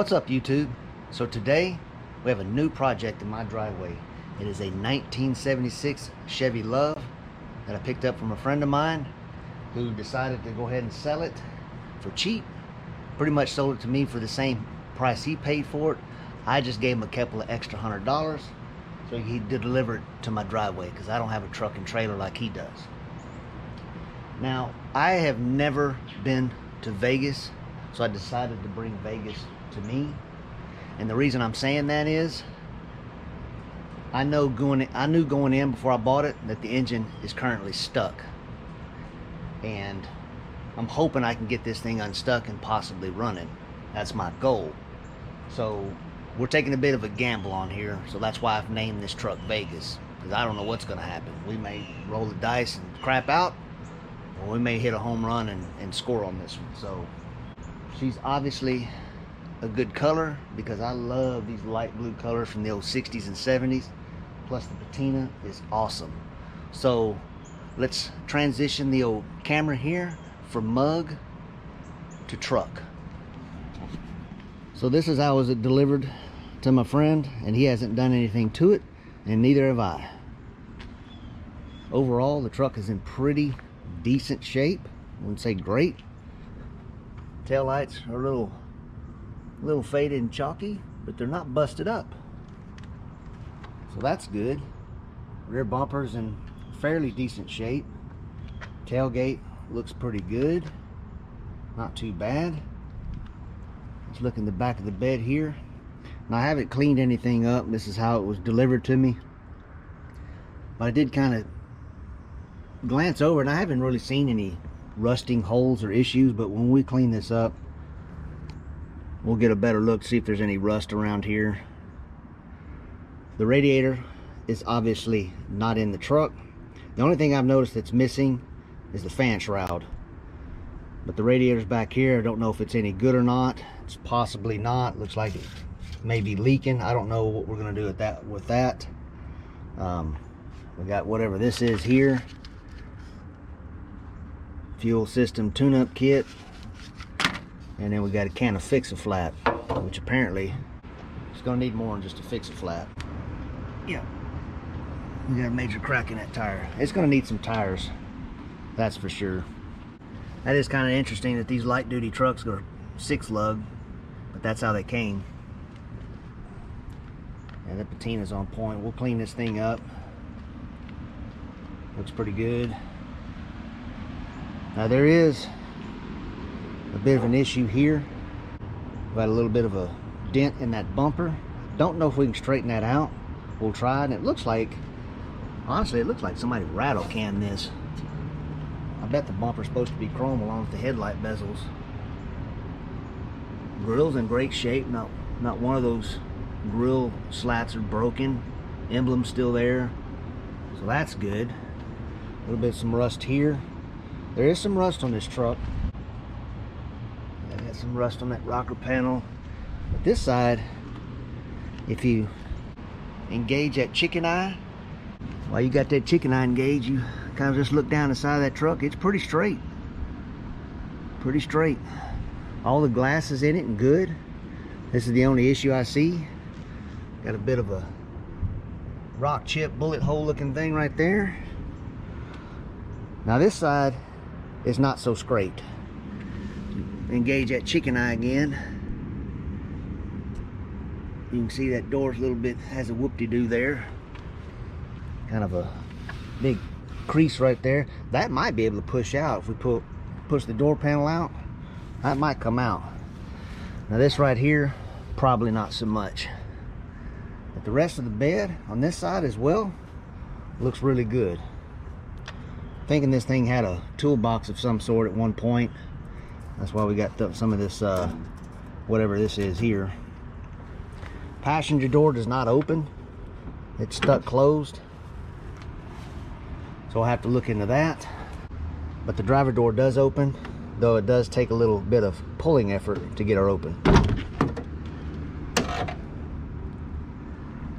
What's up, YouTube? So today we have a new project in my driveway. It is a 1976 Chevy Love that I picked up from a friend of mine who decided to go ahead and sell it for cheap. Pretty much sold it to me for the same price he paid for it. I just gave him a couple of extra $100 so he did deliver it to my driveway because I don't have a truck and trailer like he does. Now, I have never been to Vegas, so I decided to bring Vegas to me. And the reason I'm saying that is I knew going in before I bought it that the engine is currently stuck, and I'm hoping I can get this thing unstuck and possibly running. That's my goal. So we're taking a bit of a gamble on here, so that's why I've named this truck Vegas, because I don't know what's going to happen. We may roll the dice and crap out, or we may hit a home run and score on this one. So she's obviously a good color because I love these light blue colors from the old 60s and 70s. Plus the patina is awesome. So let's transition the old camera here from mug to truck. So this is how it was delivered to my friend, and he hasn't done anything to it, and neither have I. Overall, the truck is in pretty decent shape. I wouldn't say great. Tail lights are a little faded and chalky, but they're not busted up, so that's good. Rear bumper's in fairly decent shape. Tailgate looks pretty good, not too bad. Let's look in the back of the bed here. Now, I haven't cleaned anything up. This is how it was delivered to me, but I did kind of glance over, and I haven't really seen any rusting holes or issues. But when we clean this up, we'll get a better look, see if there's any rust around here. The radiator is obviously not in the truck. The only thing I've noticed that's missing is the fan shroud. But the radiator's back here. I don't know if it's any good or not. It's possibly not. Looks like it may be leaking. I don't know what we're going to do with that. We got whatever this is here. Fuel system tune-up kit. And then we got a can of Fix-A-Flat, which apparently is going to need more than just a Fix-A-Flat. Yeah, we got a major crack in that tire. It's going to need some tires, that's for sure. That is kind of interesting that these light duty trucks are 6-lug, but that's how they came. And the patina's on point. We'll clean this thing up. Looks pretty good. Now, there is a bit of an issue here. Got a little bit of a dent in that bumper. Don't know if we can straighten that out. We'll try, and it looks like, honestly, it looks like somebody rattle canned this. I bet the bumper's supposed to be chrome along with the headlight bezels. Grill's in great shape. Not one of those grill slats are broken. Emblem's still there, so that's good. A little bit of some rust here. There is some rust on this truck. I got some rust on that rocker panel. But this side, if you engage that chicken eye, while you got that chicken eye engaged, you kind of just look down the side of that truck. It's pretty straight. Pretty straight. All the glass is in it and good. This is the only issue I see. Got a bit of a rock chip bullet hole looking thing right there. Now this side is not so scraped. Engage that chicken eye again. You can see that door's a little bit, has a whoop-de-doo there. Kind of a big crease right there. That might be able to push out. If we push the door panel out, that might come out. Now this right here, probably not so much. But the rest of the bed on this side as well looks really good. Thinking this thing had a toolbox of some sort at one point. That's why we got some of this, whatever this is here. Passenger door does not open. It's stuck closed. So I'll have to look into that. But the driver door does open, though it does take a little bit of pulling effort to get her open.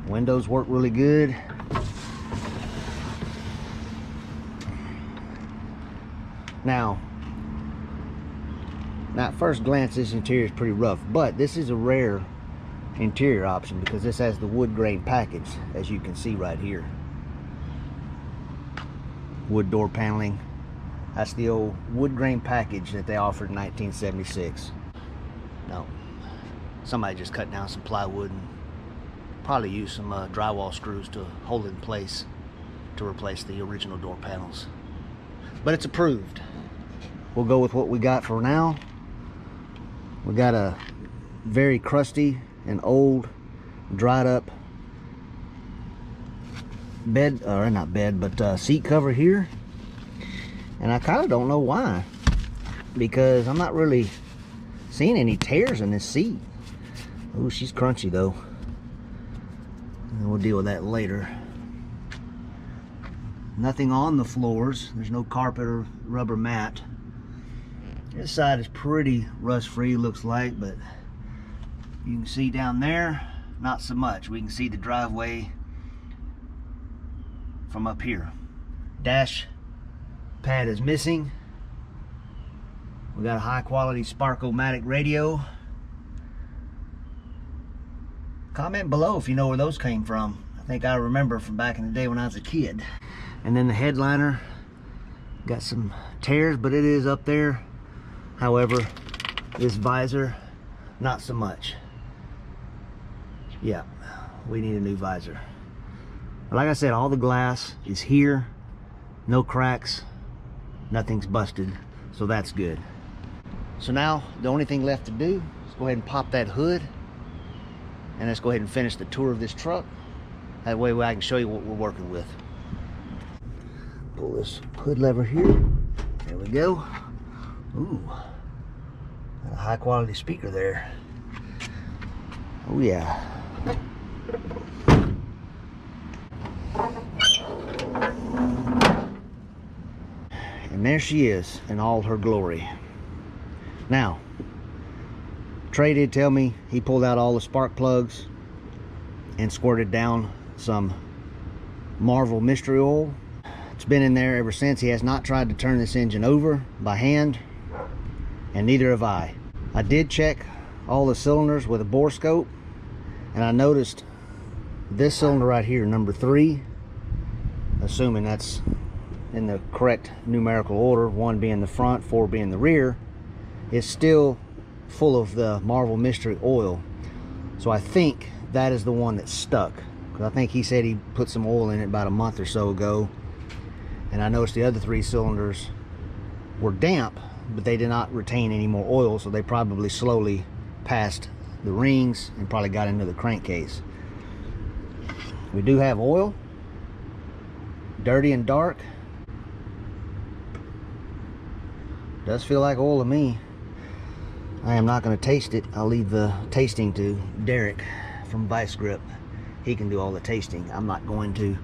Windows work really good. Now, Now at first glance this interior is pretty rough, but this is a rare interior option because this has the wood grain package, as you can see right here. Wood door paneling. That's the old wood grain package that they offered in 1976. No, somebody just cut down some plywood and probably used some drywall screws to hold it in place to replace the original door panels. But it's approved. We'll go with what we got for now. We got a very crusty and old, dried up bed, or not bed, but seat cover here. And I kind of don't know why, because I'm not really seeing any tears in this seat. Oh, she's crunchy though. And we'll deal with that later. Nothing on the floors. There's no carpet or rubber mat. This side is pretty rust free, looks like, but you can see down there, not so much. We can see the driveway from up here. Dash pad is missing. We got a high quality Spark-O-Matic radio. Comment below if you know where those came from. I think I remember from back in the day when I was a kid. And then the headliner got some tears, but it is up there. However, this visor, not so much. Yeah, we need a new visor. Like I said, all the glass is here. No cracks. Nothing's busted. So that's good. So now, the only thing left to do is go ahead and pop that hood. And let's go ahead and finish the tour of this truck. That way I can show you what we're working with. Pull this hood lever here. There we go. Ooh, got a high quality speaker there. Oh yeah. And there she is in all her glory. Now, Trey did tell me he pulled out all the spark plugs and squirted down some Marvel mystery oil. It's been in there ever since. He has not tried to turn this engine over by hand, and neither have I. I did check all the cylinders with a bore scope, and I noticed this cylinder right here, number 3, assuming that's in the correct numerical order, 1 being the front, 4 being the rear, is still full of the Marvel mystery oil. So I think that is the one that's stuck, because I think he said he put some oil in it about a month or so ago. And I noticed the other 3 cylinders were damp, but they did not retain any more oil, so they probably slowly passed the rings and probably got into the crankcase. We do have oil, dirty and dark. Does feel like oil to me. I am not going to taste it. I'll leave the tasting to Derek from Vice Grip. He can do all the tasting. I'm not going to.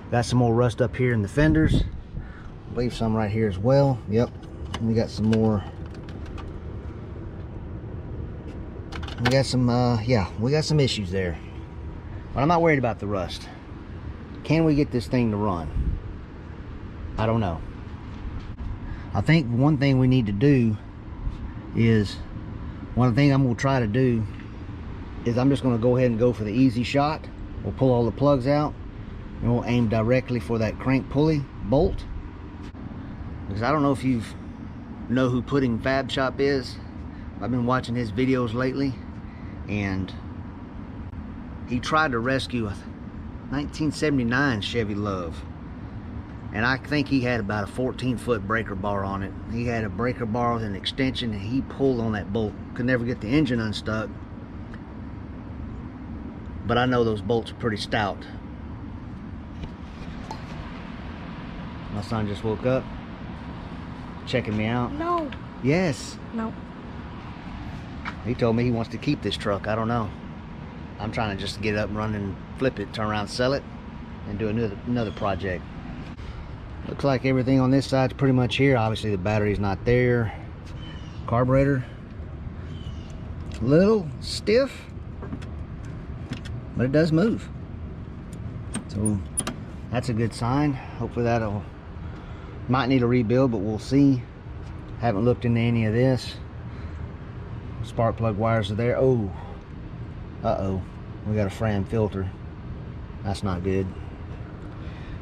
Got some more rust up here in the fenders. I believe some right here as well. Yep. We got some more. We got some, yeah, we got some issues there. But I'm not worried about the rust. Can we get this thing to run? I don't know. I think one thing we need to do is, one thing I'm going to try to do is I'm just going to go ahead and go for the easy shot. We'll pull all the plugs out and we'll aim directly for that crank pulley bolt. Because I don't know if you know who Pudding Fab Shop is. I've been watching his videos lately, and he tried to rescue a 1979 Chevy Love, and I think he had about a 14-foot breaker bar on it. He had a breaker bar with an extension, and he pulled on that bolt. Could never get the engine unstuck, but I know those bolts are pretty stout. My son just woke up, checking me out. No. Yes. No. He told me he wants to keep this truck. I don't know. I'm trying to just get it up and running, flip it, turn around, sell it, and do another project. Looks like everything on this side's pretty much here. Obviously the battery's not there. Carburetor, a little stiff, but it does move. So that's a good sign. Hopefully that'll, might need a rebuild, but we'll see. Haven't looked into any of this. spark plug wires are there. Oh, uh-oh, we got a Fram filter. That's not good.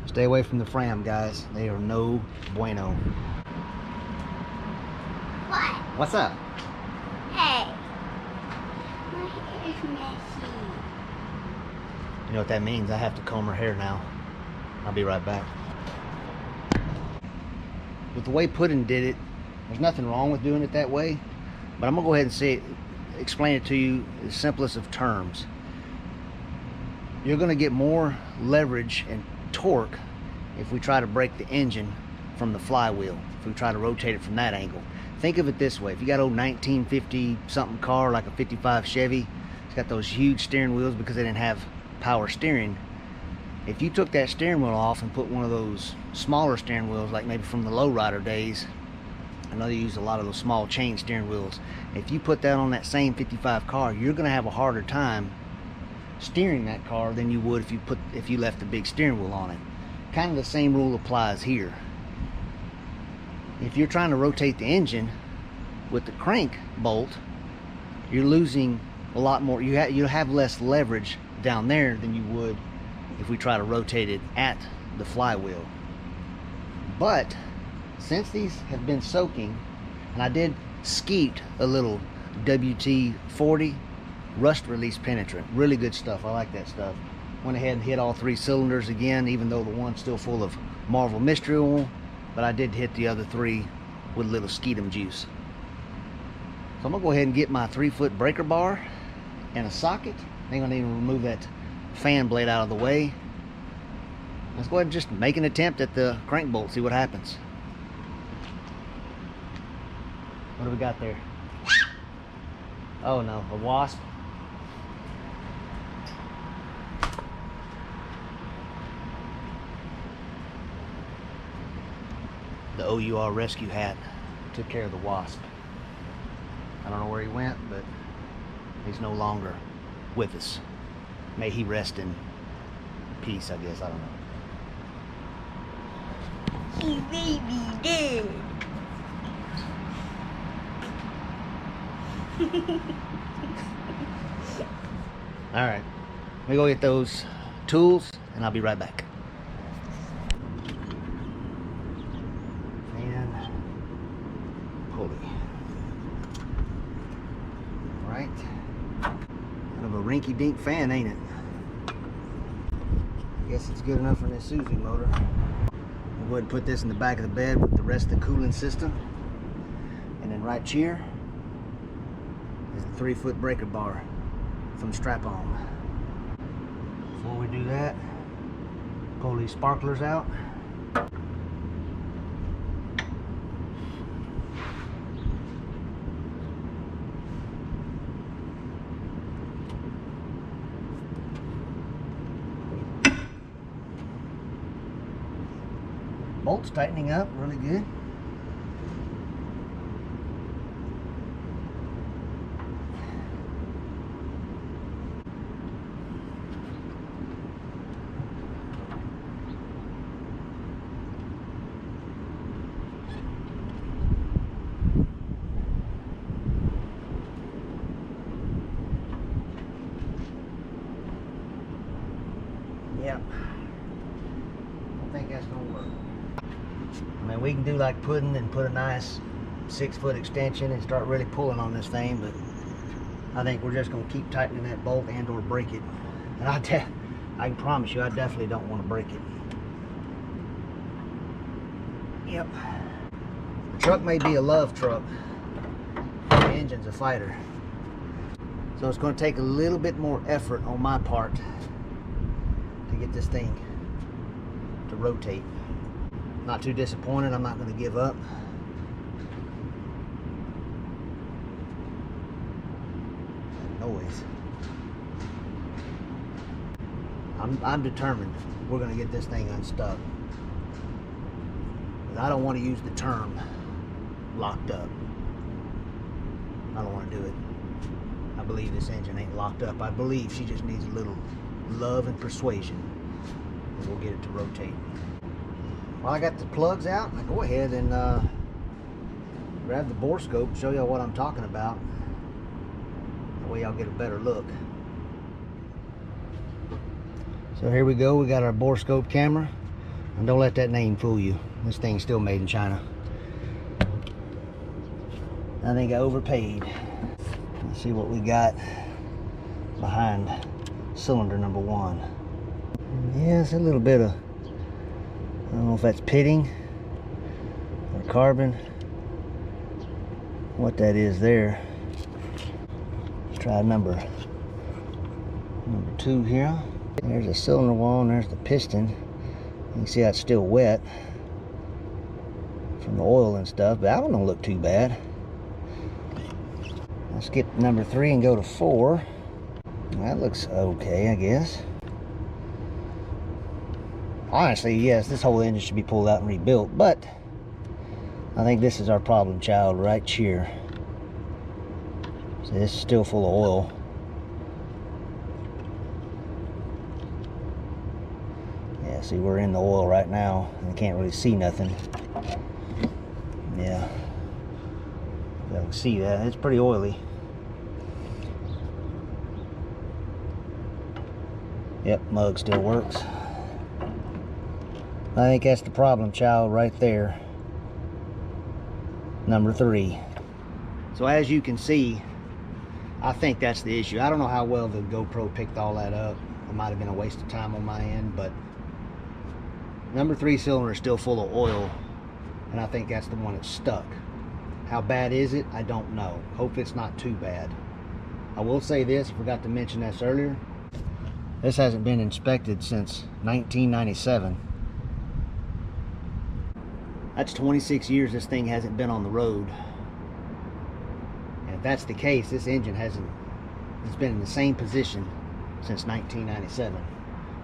Stay away from the Fram, guys. They are no bueno. What? What's up? Hey, my hair is messy. You know what that means? I have to comb her hair now. I'll be right back. With the way Puddin did it, there's nothing wrong with doing it that way, but I'm gonna go ahead and explain it to you in the simplest of terms. You're gonna get more leverage and torque if we try to break the engine from the flywheel, if we try to rotate it from that angle. Think of it this way: if you got an old 1950 something car like a 55 Chevy, it's got those huge steering wheels because they didn't have power steering. If you took that steering wheel off and put one of those smaller steering wheels, like maybe from the lowrider days, I know they use a lot of those small chain steering wheels. If you put that on that same 55 car, you're going to have a harder time steering that car than you would if you left the big steering wheel on it. Kind of the same rule applies here. If you're trying to rotate the engine with the crank bolt, you're losing a lot more. You have less leverage down there than you would if we try to rotate it at the flywheel. But since these have been soaking, and I did skeet a little WT-40 rust release penetrant, really good stuff. I like that stuff. Went ahead and hit all 3 cylinders again, even though the one's still full of Marvel Mystery Oil, but I did hit the other 3 with a little skeetum juice. So I'm gonna go ahead and get my 3-foot breaker bar and a socket. I think I need to remove that fan blade out of the way. Let's go ahead and just make an attempt at the crank bolt, see what happens. What do we got there? Oh no, a wasp. The OUR rescue hat took care of the wasp. I don't know where he went, but he's no longer with us. May he rest in peace, I guess. I don't know. He may be dead. Alright, let me go get those tools and I'll be right back. And pulley. Right. Kind of a rinky-dink fan, ain't it? I guess it's good enough for this Susie motor. We'll go ahead and put this in the back of the bed with the rest of the cooling system. And then right here is a 3-foot breaker bar from strap-on. Before we do that, pull these sparklers out. Bolts tightening up really good. Yep. I think that's gonna work. I mean, we can do like Puddin and put a nice 6-foot extension and start really pulling on this thing, but I think we're just going to keep tightening that bolt and or break it. And I can promise you, I definitely don't want to break it. Yep. The truck may be a love truck. The engine's a fighter. So it's going to take a little bit more effort on my part to get this thing to rotate. Not too disappointed. I'm not going to give up. That noise. I'm determined we're going to get this thing unstuck. But I don't want to use the term locked up. I don't want to do it. I believe this engine ain't locked up. I believe she just needs a little love and persuasion, and we'll get it to rotate. While I got the plugs out, I go ahead and grab the bore scope and show you what I'm talking about. That way y'all get a better look. So here we go, we got our borescope camera. And don't let that name fool you. This thing's still made in China. I think I overpaid. Let's see what we got behind cylinder number 1. Yeah, it's a little bit of, I don't know if that's pitting or carbon. What that is there. Let's try number 2 here. There's a cylinder wall and there's the piston. You can see how it's still wet from the oil and stuff, but that one don't look too bad. I'll skip number 3 and go to 4. That looks okay, I guess. Honestly, yes, this whole engine should be pulled out and rebuilt, but I think this is our problem child right here. So this is still full of oil. Yeah, see, we're in the oil right now, and I can't really see nothing. Yeah, I can see that. It's pretty oily. Yep, mug still works. I think that's the problem child right there. Number 3. So as you can see, I think that's the issue. I don't know how well the GoPro picked all that up. It might have been a waste of time on my end, but number 3 cylinder is still full of oil, and I think that's the one that's stuck. How bad is it? I don't know. Hope it's not too bad. I will say this, I forgot to mention this earlier. This hasn't been inspected since 1997. That's 26 years this thing hasn't been on the road. And if that's the case, this engine it's been in the same position since 1997.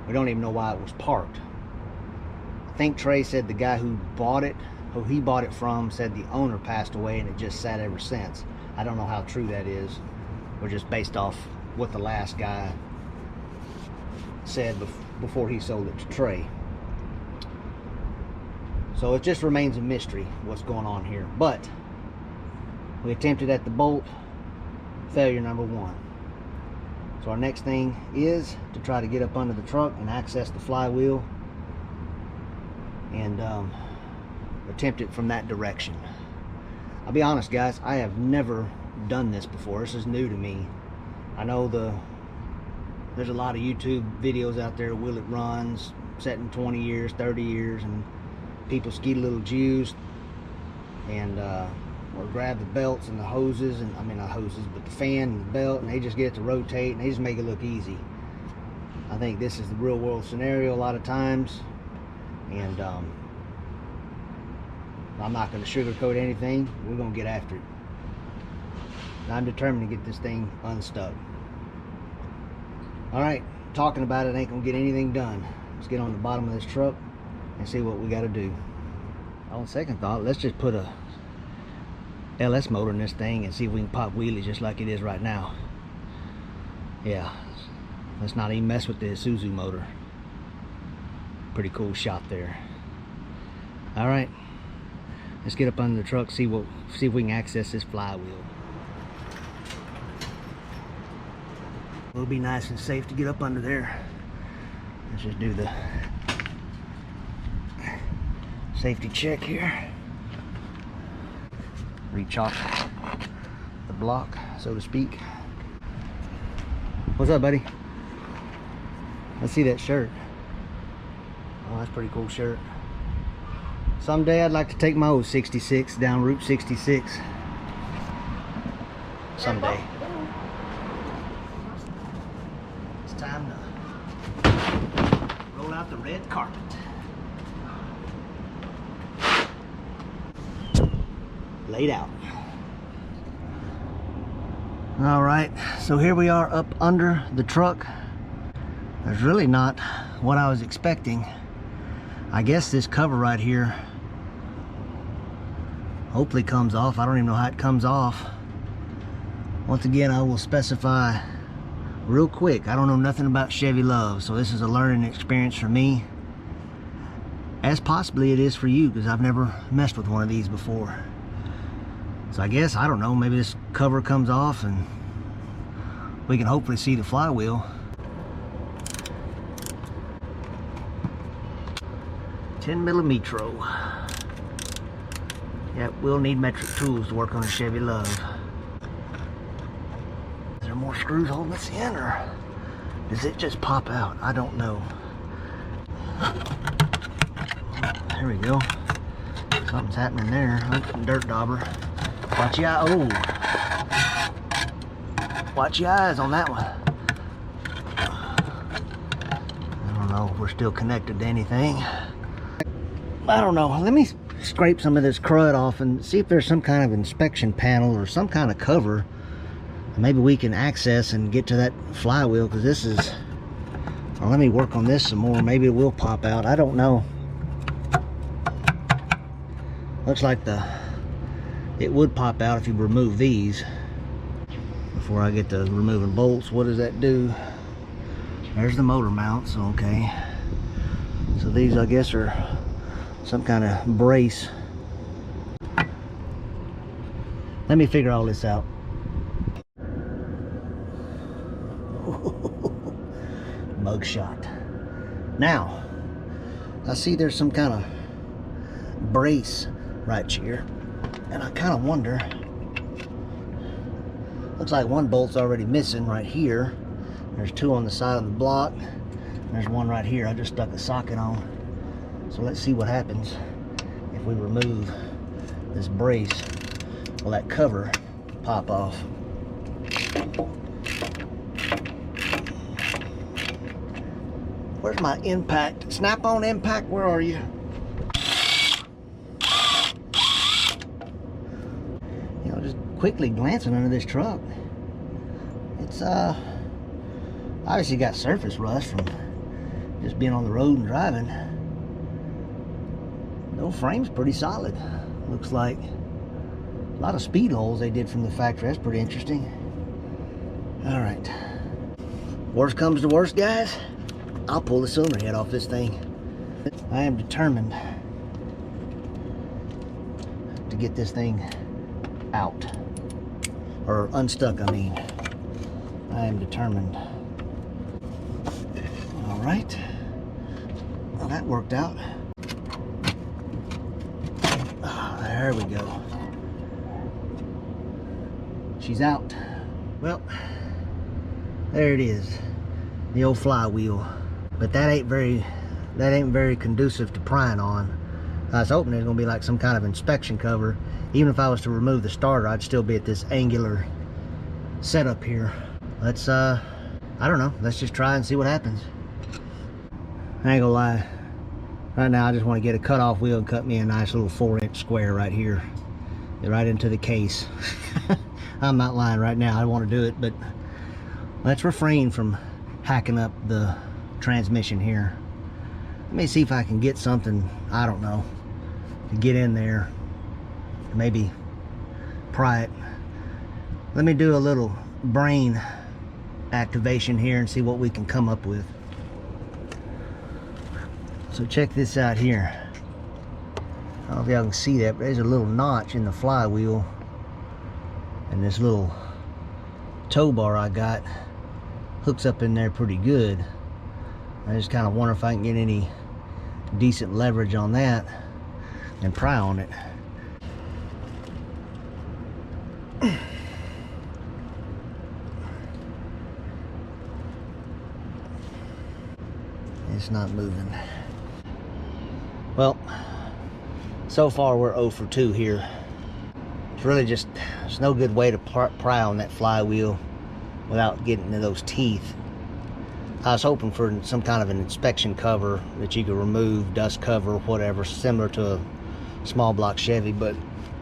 We don't even know why it was parked. I think Trey said the guy who he bought it from, said the owner passed away and it just sat ever since. I don't know how true that is. We're just based off what the last guy said before he sold it to Trey. So it just remains a mystery what's going on here. But we attempted at the bolt, failure number 1. So our next thing is to try to get up under the truck and access the flywheel and attempt it from that direction. I'll be honest guys, I have never done this before. This is new to me. I know there's a lot of YouTube videos out there, will it runs, set in 20 years, 30 years, and people skeet a little juice and or grab the belts and the hoses, and I mean not hoses, but the fan and the belt, and they just get it to rotate and they just make it look easy. I think this is the real world scenario a lot of times, and I'm not going to sugarcoat anything. We're going to get after it. I'm determined to get this thing unstuck. Alright, talking about it ain't going to get anything done. Let's get on the bottom of this truck and see what we got to do. On second thought, let's just put a LS motor in this thing and see if we can pop wheelies just like it is right now. Yeah, let's not even mess with the Isuzu motor. Pretty cool shot there. Alright, let's get up under the truck, see if we can access this flywheel. It'll be nice and safe to get up under there. Let's just do the safety check here. Reach off the block, so to speak. What's up, buddy? Let's see that shirt. Oh, that's a pretty cool shirt. Someday I'd like to take my old 66 down Route 66. Someday. It's time to roll out the red carpet. Laid out. All right, so here we are up under the truck. There's really not what I was expecting. I guess this cover right here hopefully comes off. I don't even know how it comes off. Once again, I will specify real quick, I don't know nothing about Chevy Love, so this is a learning experience for me, as possibly it is for you, because I've never messed with one of these before. So I guess, I don't know, maybe this cover comes off and we can hopefully see the flywheel. 10mm. Yeah, we'll need metric tools to work on a Chevy Love. Is there more screws holding this in, or does it just pop out? I don't know. There we go. Something's happening there. Oh, dirt dauber. Watch your eye. Oh. Watch your eyes on that one. I don't know if we're still connected to anything. I don't know. Let me scrape some of this crud off and see if there's some kind of inspection panel or some kind of cover. Maybe we can access and get to that flywheel, because this is... Well, let me work on this some more. Maybe it will pop out. I don't know. Looks like it would pop out if you remove these. Before I get to removing bolts, what does that do? There's the motor mounts. Okay. So these, I guess, are some kind of brace. Let me figure all this out. Mugshot. Now, I see there's some kind of brace right here, and I kind of wonder. Looks like one bolt's already missing right here. There's two on the side of the block. There's one right here I just stuck a socket on. So let's see what happens if we remove this brace. Will that cover pop off? Where's my impact? Snap-on impact, where are you? You know, just quickly glancing under this truck. It's obviously got surface rust from just being on the road and driving. The old frame's pretty solid. Looks like a lot of speed holes they did from the factory. That's pretty interesting. All right. Worst comes to worst, guys, I'll pull the cylinder head off this thing. I am determined to get this thing out. Or unstuck, I mean. I am determined. All right. Well, that worked out. There we go. She's out. Well, there it is. The old flywheel. But that ain't very conducive to prying on. I was hoping there's gonna be like some kind of inspection cover. Even if I was to remove the starter, I'd still be at this angular setup here. Let's I don't know, let's just try and see what happens. I ain't gonna lie, right now I just want to get a cutoff wheel and cut me a nice little 4-inch square right here, right into the case. I'm not lying right now, I want to do it, but let's refrain from hacking up the transmission here. Let me see if I can get something, I don't know, to get in there, maybe pry it. Let me do a little brain activation here and see what we can come up with. So check this out here. I don't know if y'all can see that, but there's a little notch in the flywheel, and this little tow bar I got hooks up in there pretty good. I just kind of wonder if I can get any decent leverage on that and pry on it. It's not moving. Well, so far we're 0 for 2 here. It's really just, there's no good way to pry on that flywheel without getting into those teeth. I was hoping for some kind of an inspection cover that you could remove, dust cover, whatever, similar to a small block Chevy, but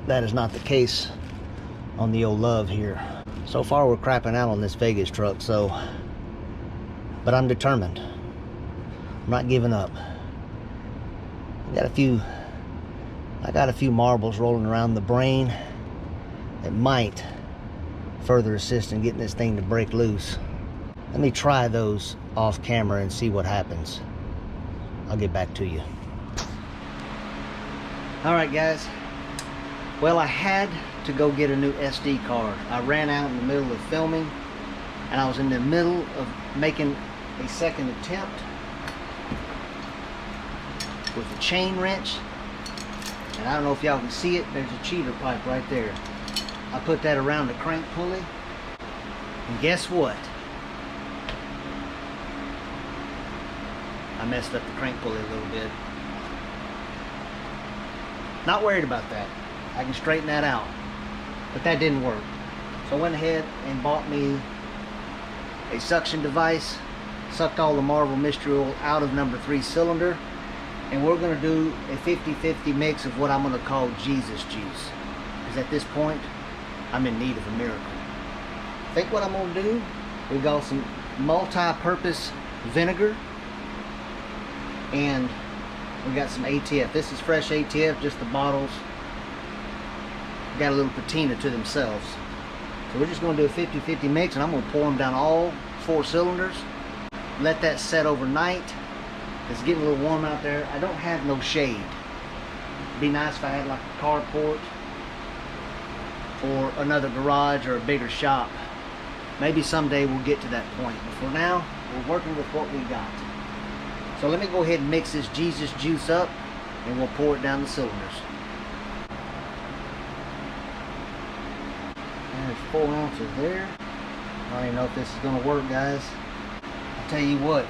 that is not the case on the old Love here. So far we're crapping out on this Vegas truck, so, but I'm determined. I'm not giving up. I got a few marbles rolling around the brain that might further assist in getting this thing to break loose. Let me try those off camera and see what happens. I'll get back to you. All right, guys. Well, I had to go get a new SD card. I ran out in the middle of filming and I was in the middle of making a second attempt with the chain wrench, and I don't know if y'all can see it, there's a cheater pipe right there. I put that around the crank pulley, and guess what? I messed up the crank pulley a little bit. Not worried about that. I can straighten that out. But that didn't work. So I went ahead and bought me a suction device, sucked all the Marvel Mystery Oil out of number 3 cylinder, and we're going to do a 50-50 mix of what I'm going to call Jesus juice. Because at this point, I'm in need of a miracle. I think what I'm going to do, we've got some multi-purpose vinegar, and we got some ATF. This is fresh ATF, just the bottles got a little patina to themselves. So we're just going to do a 50-50 mix, and I'm going to pour them down all 4 cylinders. Let that set overnight. It's getting a little warm out there. I don't have no shade. It'd be nice if I had like a carport or another garage or a bigger shop. Maybe someday we'll get to that point. But for now, we're working with what we got. So let me go ahead and mix this Jesus juice up, and we'll pour it down the cylinders. There's 4 ounces there. I don't even know if this is going to work, guys. I'll tell you what,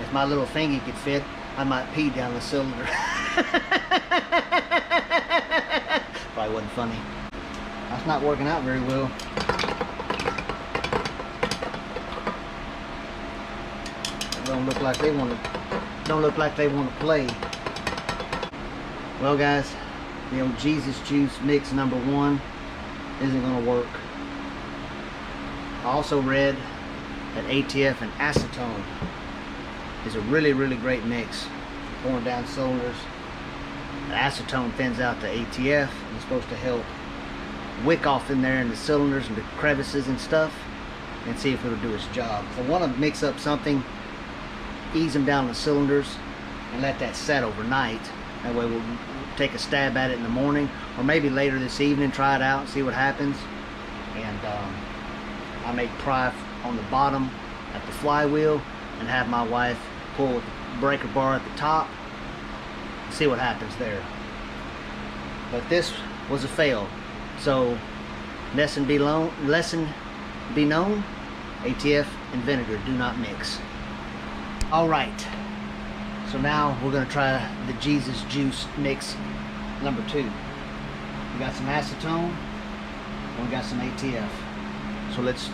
if my little thingy could fit, I might pee down the cylinder. Probably wasn't funny. That's not working out very well. Don't look like they want to play. Well, guys, the old Jesus juice mix number 1 isn't going to work. I also read that ATF and acetone is a really, really great mix for pouring down cylinders. The acetone thins out the ATF and it's supposed to help wick off in there in the cylinders and the crevices and stuff, and see if it'll do its job. So I want to mix up something, ease them down the cylinders, and let that set overnight. That way we'll take a stab at it in the morning, or maybe later this evening, try it out, see what happens. And I may pry on the bottom at the flywheel and have my wife pull the breaker bar at the top, see what happens there. But this was a fail. So lesson be known, ATF and vinegar do not mix. Alright, so now we're going to try the Jesus juice mix number 2. We got some acetone and we got some ATF. So let's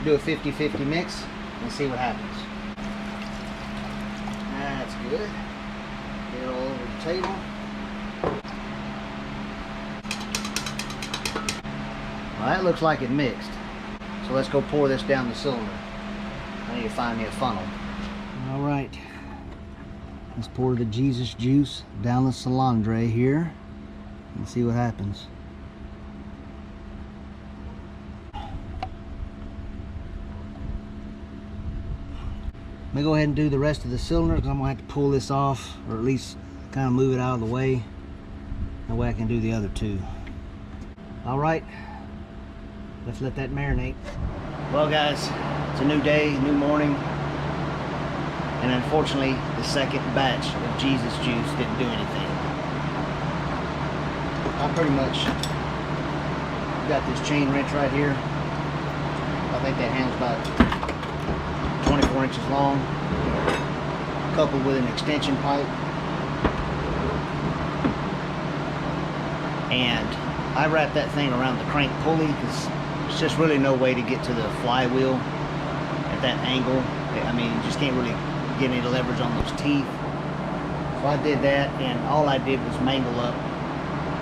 do a 50-50 mix and see what happens. That's good. Get it all over the table. Well, that looks like it mixed. So let's go pour this down the cylinder. I need to find me a funnel. Alright, let's pour the Jesus juice down the cylindre here and see what happens. Let me go ahead and do the rest of the cylinder, because I'm going to have to pull this off, or at least kind of move it out of the way. That way I can do the other 2. Alright, let's let that marinate. Well, guys, it's a new day, new morning. And unfortunately, the second batch of Jesus juice didn't do anything. I pretty much got this chain wrench right here. I think that handle's about 24 inches long, coupled with an extension pipe. And I wrapped that thing around the crank pulley because there's just really no way to get to the flywheel at that angle. I mean, you just can't really get any leverage on those teeth. So I did that, and all I did was mangle up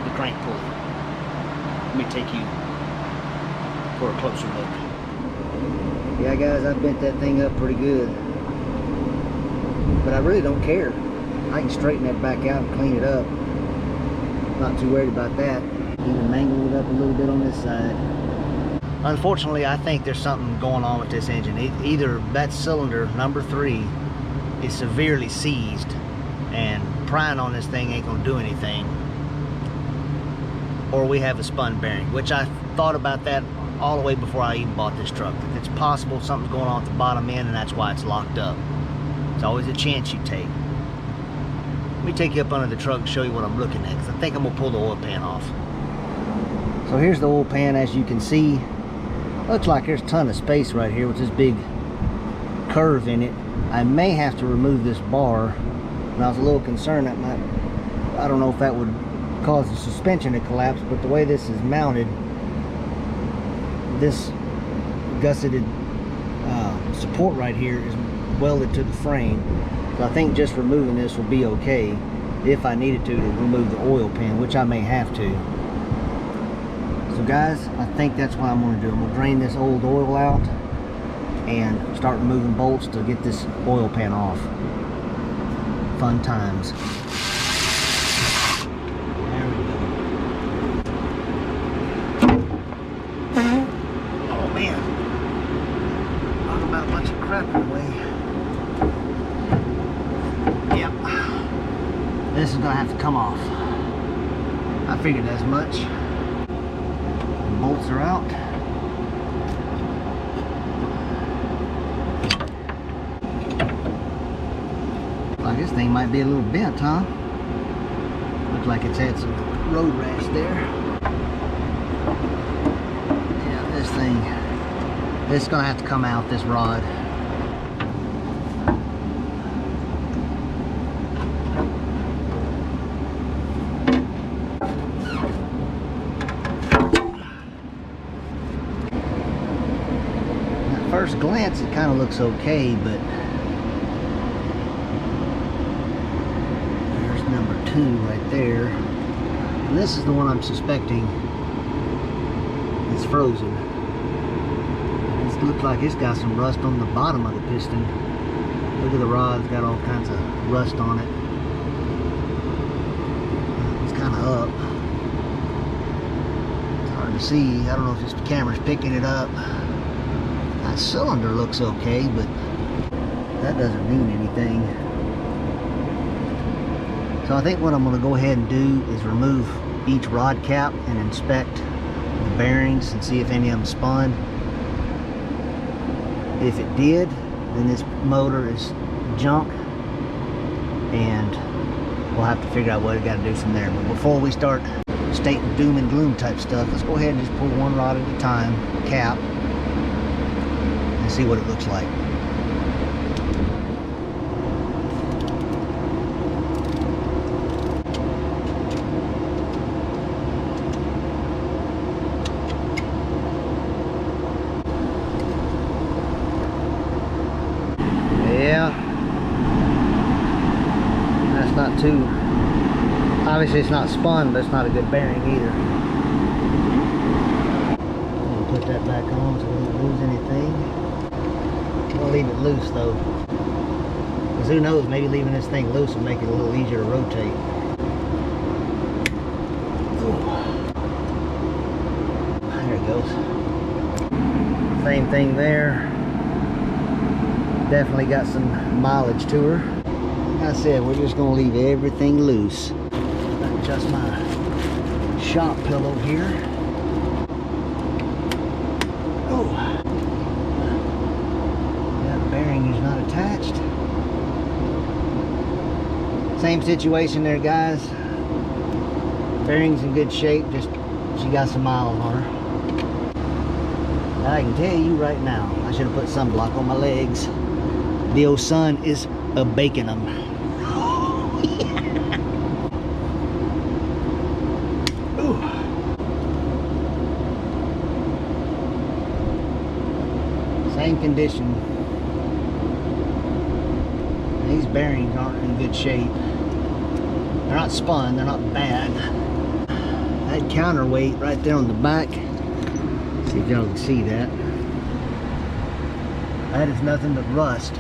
the crank pulley. Let me take you for a closer look. Yeah, guys, I bent that thing up pretty good, but I really don't care. I can straighten that back out and clean it up. Not too worried about that. Even mangle it up a little bit on this side. Unfortunately, I think there's something going on with this engine. Either that cylinder, number 3, is severely seized, and prying on this thing ain't gonna do anything, or we have a spun bearing, which I thought about that all the way before I even bought this truck. If it's possible something's going on at the bottom end and that's why it's locked up. It's always a chance you take. Let me take you up under the truck and show you what I'm looking at, because I think I'm gonna pull the oil pan off. So here's the oil pan. As you can see, looks like there's a ton of space right here with this big curve in it. I may have to remove this bar, and I was a little concerned that might, I don't know if that would cause the suspension to collapse, but the way this is mounted, this gusseted support right here is welded to the frame. So I think just removing this will be okay if I needed to remove the oil pan, which I may have to. So guys, I think that's what I'm going to do. I'm going to drain this old oil out and start removing bolts to get this oil pan off. Fun times. There we go. Oh man. Talking about a bunch of crap in the way. Yep. This is going to have to come off. I figured as much. The bolts are out. This thing might be a little bent, huh? Looks like it's had some road rash there. Yeah, this is gonna have to come out, this rod. At first glance, it kind of looks okay, but right there, and this is the one I'm suspecting is frozen. It looks like it's got some rust on the bottom of the piston. Look at the rod, it's got all kinds of rust on it. It's kind of up. It's hard to see. I don't know if this camera's picking it up. That cylinder looks okay, but that doesn't mean anything. So I think what I'm going to go ahead and do is remove each rod cap and inspect the bearings and see if any of them spun. If it did, then this motor is junk and we'll have to figure out what we got to do from there. But before we start stating doom and gloom type stuff, let's go ahead and just pull one rod at a time, cap, and see what it looks like. Not too, obviously it's not spun, but it's not a good bearing either. I'm gonna put that back on so we don't lose anything. We'll leave it loose though, because who knows, maybe leaving this thing loose will make it a little easier to rotate. There it goes. Same thing there. Definitely got some mileage to her. Like I said, we're just going to leave everything loose. Adjust my shop pillow here. Oh, that bearing is not attached. Same situation there, guys. Bearing's in good shape, just she got some miles on her. I can tell you right now, I should have put sunblock on my legs. The old sun is baking them. Same condition. These bearings aren't in good shape. They're not spun, they're not bad. That counterweight right there on the back, see if y'all can see that. That is nothing but rust.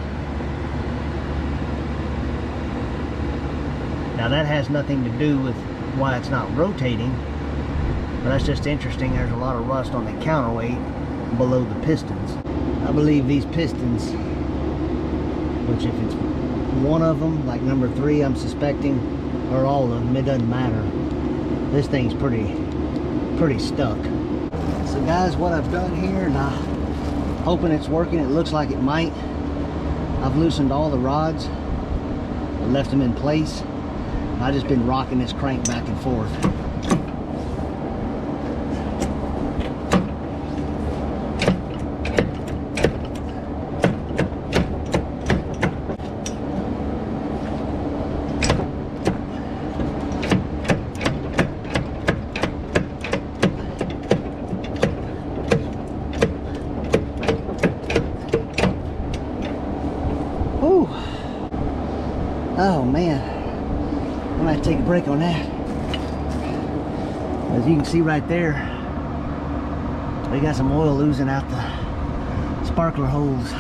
Now that has nothing to do with why it's not rotating, but that's just interesting. There's a lot of rust on the counterweight below the pistons. I believe these pistons, which if it's one of them, like number 3 I'm suspecting, or all of them, it doesn't matter. This thing's pretty stuck. So guys, what I've done here, and I'm hoping it's working, it looks like it might. I've loosened all the rods, I left them in place, and I've just been rocking this crank back and forth. Oh man, I'm gonna have to take a break on that. As you can see right there, we got some oil oozing out the sparkler holes.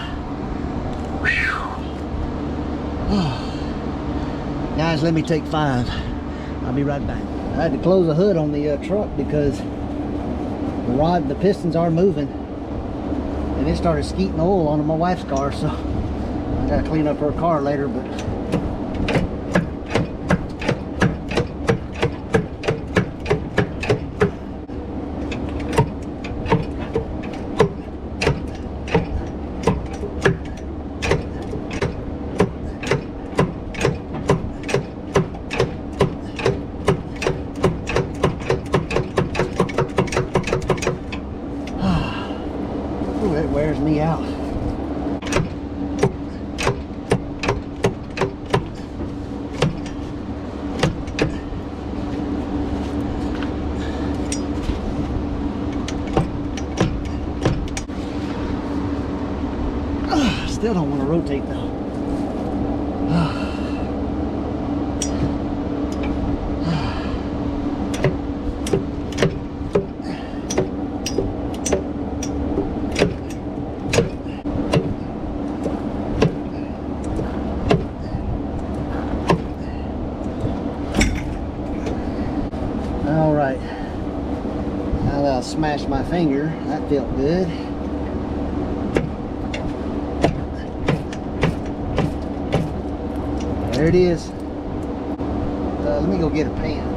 Guys, let me take 5. I'll be right back. I had to close the hood on the truck because the pistons are moving, and it started skeeting oil onto my wife's car, so I gotta clean up her car later. But it wears me out. Still don't want to rotate though. All right, now that I smashed my finger, that felt good. There it is. Let me go get a pan.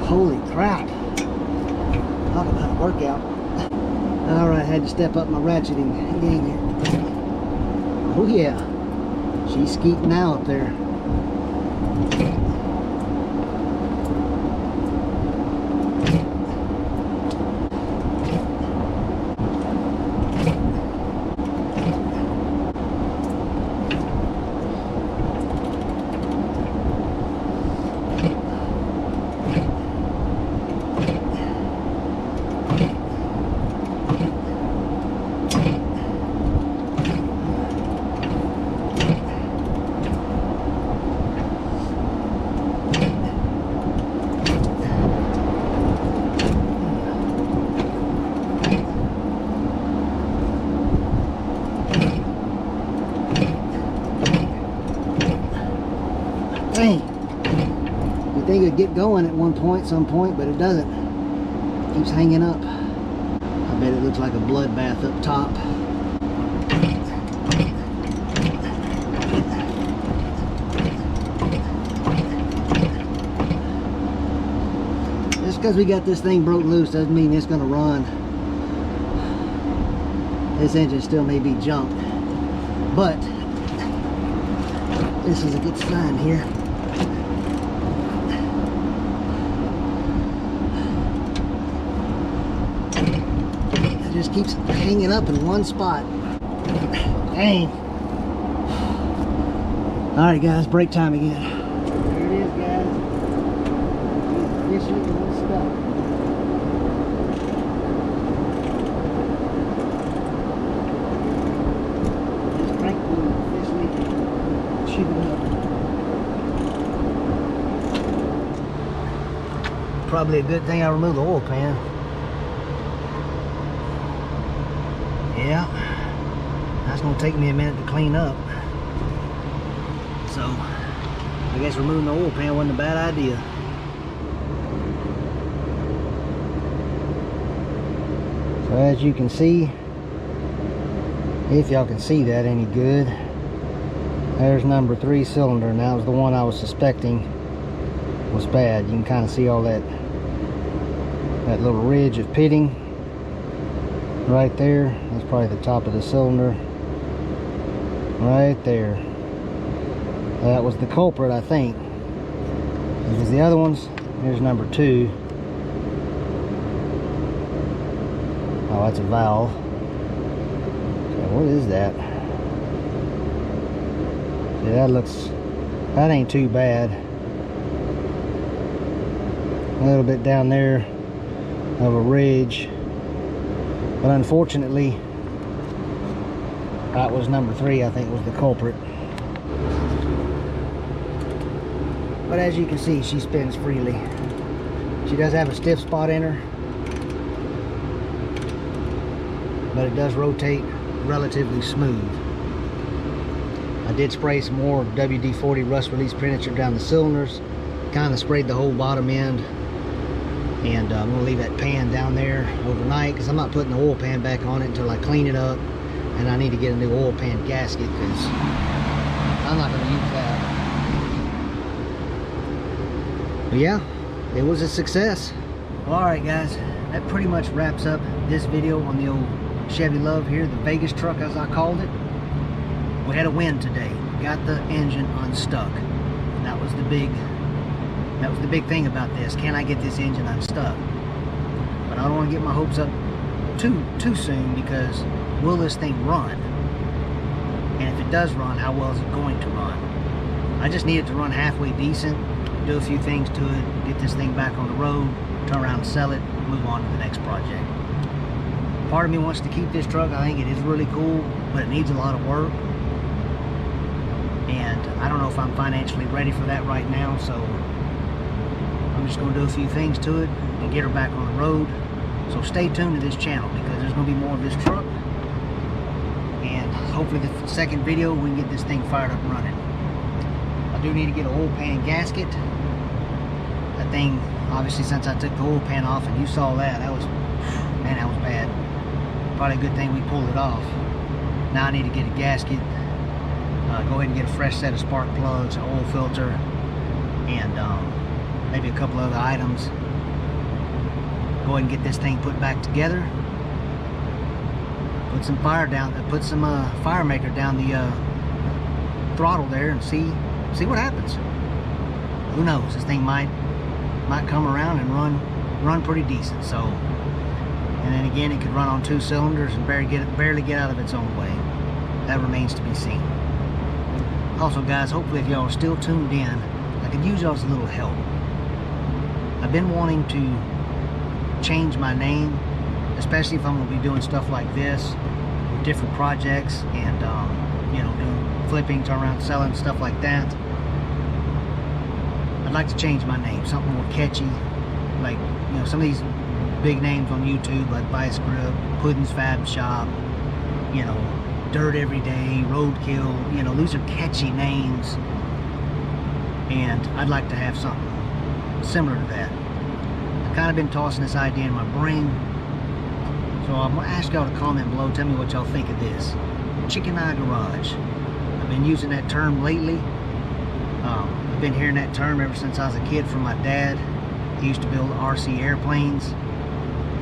Holy crap. Talk about a workout. All right, had to step up my ratcheting game here. Oh yeah, she's skeeting now up there. Dang. You think it'd get going at some point, but it doesn't. It keeps hanging up. I bet it looks like a bloodbath up top. Just because we got this thing broke loose doesn't mean it's gonna run. This engine still may be junk, but this is a good sign here. It just keeps hanging up in one spot. Dang. All right, guys, break time again. There it is, guys. It's officially stuck. This crank will officially shoot it up. Probably a good thing I removed the oil pan. Yeah, that's gonna take me a minute to clean up. so I guess removing the oil pan wasn't a bad idea. So as you can see, if y'all can see that any good, there's number 3 cylinder, and that was the one I was suspecting was bad. You can kind of see all that little ridge of pitting right there. That's probably the top of the cylinder right there. That was the culprit, I think. Because the other ones, here's number 2. Oh, that's a valve. Okay, what is that? Yeah, that ain't too bad. A little bit down there of a ridge, but unfortunately that was number 3, I think, was the culprit. But as you can see, she spins freely. She does have a stiff spot in her, but it does rotate relatively smooth. I did spray some more WD-40 rust release penetrator down the cylinders, kind of sprayed the whole bottom end, and I'm going to leave that pan down there overnight because I'm not putting the oil pan back on it until I clean it up, and I need to get a new oil pan gasket because I'm not going to use that. But yeah, it was a success. Alright guys, that pretty much wraps up this video on the old Chevy Love here, the Vegas truck as I called it. We had a win today. Got the engine unstuck. And that was the big thing about this. Can I get this engine unstuck? But I don't want to get my hopes up too soon, because will this thing run? And if it does run, how well is it going to run? I just need it to run halfway decent, do a few things to it, get this thing back on the road, turn around and sell it, move on to the next project. Part of me wants to keep this truck. I think it is really cool, but it needs a lot of work. And I don't know if I'm financially ready for that right now, so I'm just going to do a few things to it and get her back on the road. So stay tuned to this channel, because there's going to be more of this truck, and hopefully the second video we can get this thing fired up and running. I do need to get an oil pan gasket. That thing, obviously, since I took the oil pan off, and you saw that, that was bad. Probably a good thing we pulled it off. Now I need to get a gasket, go ahead and get a fresh set of spark plugs, an oil filter, and maybe a couple other items. Go ahead and get this thing put back together. Put some fire maker down the throttle there, and see what happens. Who knows? This thing might come around and run pretty decent. So, and then again, it could run on 2 cylinders and barely get out of its own way. That remains to be seen. Also guys, hopefully if y'all are still tuned in, I could use y'all's a little help. I've been wanting to change my name, especially if I'm going to be doing stuff like this with different projects, and you know, doing flipping, turn around, selling, stuff like that. I'd like to change my name, something more catchy, like, you know, some of these big names on YouTube like Vice Grip, Puddin's Fab Shop, you know, Dirt Every Day, Roadkill. You know, these are catchy names, and I'd like to have something similar to that. I've kind of been tossing this idea in my brain, so I'm going to ask y'all to comment below, tell me what y'all think of this. Chicken Eye Garage. I've been using that term lately. I've been hearing that term ever since I was a kid from my dad. He used to build RC airplanes,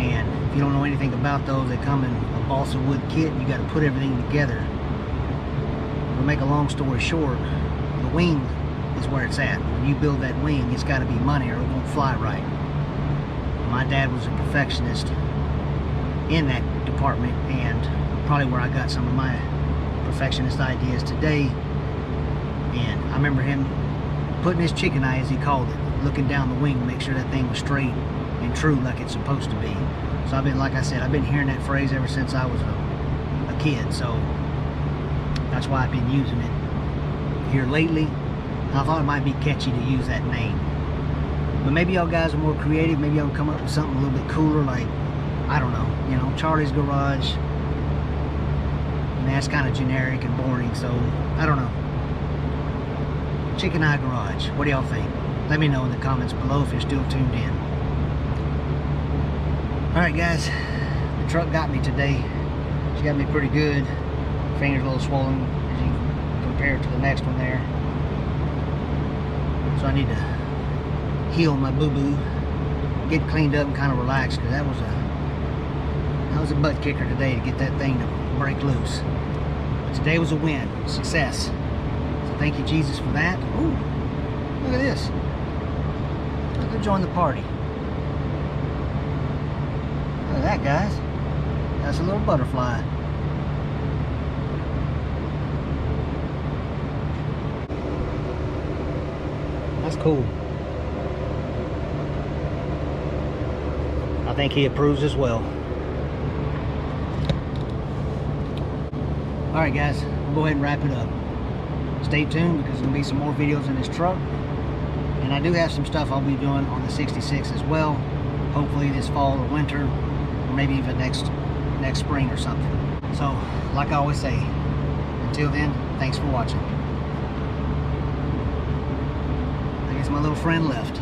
and if you don't know anything about those, they come in a balsa wood kit. You got to put everything together. To make a long story short, the wing is where it's at. When you build that wing, it's got to be money or it won't fly right. My dad was a perfectionist in that department, and probably where I got some of my perfectionist ideas today. And I remember him putting his chicken eye, as he called it, looking down the wing to make sure that thing was straight and true like it's supposed to be. So I've been, like I said, I've been hearing that phrase ever since I was a kid, so that's why I've been using it here lately. I thought it might be catchy to use that name. But maybe y'all guys are more creative. Maybe y'all can come up with something a little bit cooler, like, I don't know, you know, Charlie's Garage. And that's kind of generic and boring, so I don't know. Chicken Eye Garage. What do y'all think? Let me know in the comments below if you're still tuned in. Alright guys, the truck got me today. She got me pretty good. Finger's a little swollen as you compare it to the next one there. So I need to heal my boo-boo, get cleaned up and kind of relax, because that was a butt kicker today to get that thing to break loose. But today was a win, success. So thank you, Jesus, for that. Ooh, look at this. Look, join the party. Look at that, guys. That's a little butterfly. That's cool. I think he approves as well. Alright guys, we'll go ahead and wrap it up. Stay tuned because there's going to be some more videos in this truck. And I do have some stuff I'll be doing on the 66 as well. Hopefully this fall or winter, or maybe even next spring or something. So, like I always say, until then, thanks for watching. I guess my little friend left.